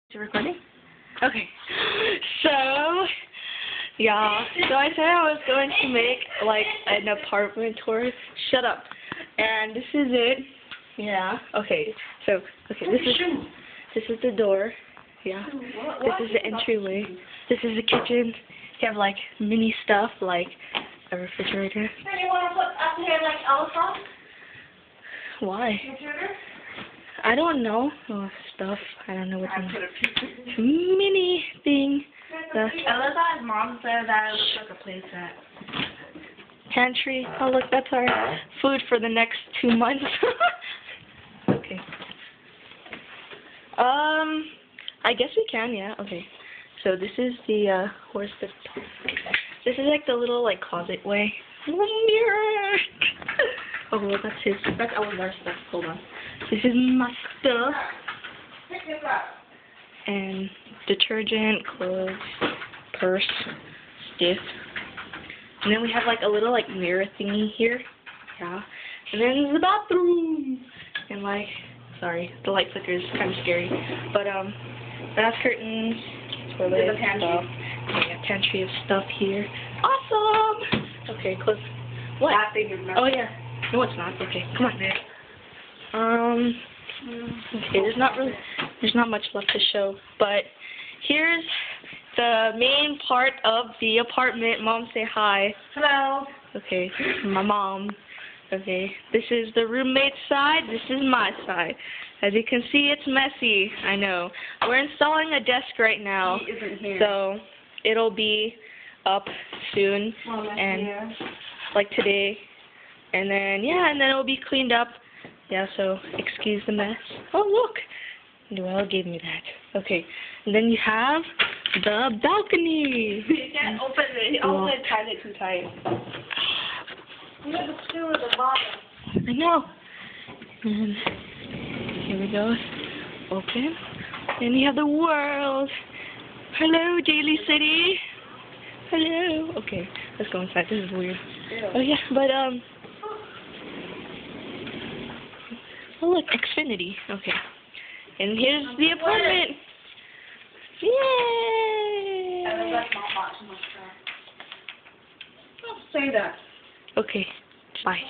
Is it recording? Okay. So, yeah. So I said I was going to make like an apartment tour. Shut up. And this is it. Yeah. Okay. So, this is the door. Yeah. This is the entryway. This is the kitchen. You have like mini stuff like a refrigerator. You want to put up here like elephant? Why? Computer? I don't know. Oh, stuff. I don't know what's in mini thing. I love that mom said that it looks like a play set. Pantry. Oh, look, that's our food for the next 2 months. Okay. I guess we can, yeah. Okay. So this is the, where's the, this is like the little, like, closet way. Mirror! Oh, well, that's his, that's our stuff. Hold on. This is my stuff. And detergent, clothes, purse, stiff. And then we have like a little like mirror thingy here. Yeah. And then there's the bathroom. And like, sorry, the light flicker is kind of scary. But bath curtains, toilet stuff. Yeah, pantry of stuff here. Awesome. Okay, close. What? Oh yeah. No, it's not. Okay, come on. Okay, there's not much left to show, but here's the main part of the apartment. Mom, say hi. Hello. Okay, my mom. Okay, this is the roommate's side. This is my side. As you can see, it's messy. I know. We're installing a desk right now, He isn't here. so it'll be up soon, and like today. And then, yeah, and then it'll be cleaned up. Yeah, so excuse the mess. Oh, look. Noelle gave me that. Okay. And then you have the balcony. You can't open it. Open it, tied it too tight. You have the screw at the bottom. I know. And here we go. Open. And you have the world. Hello, Daly City. Hello. Okay, let's go inside. This is weird. Ew. Oh, yeah, but, oh, look, Xfinity. Okay. And here's the apartment. Yay! That's not watching my stuff. Don't say that. Okay. Bye.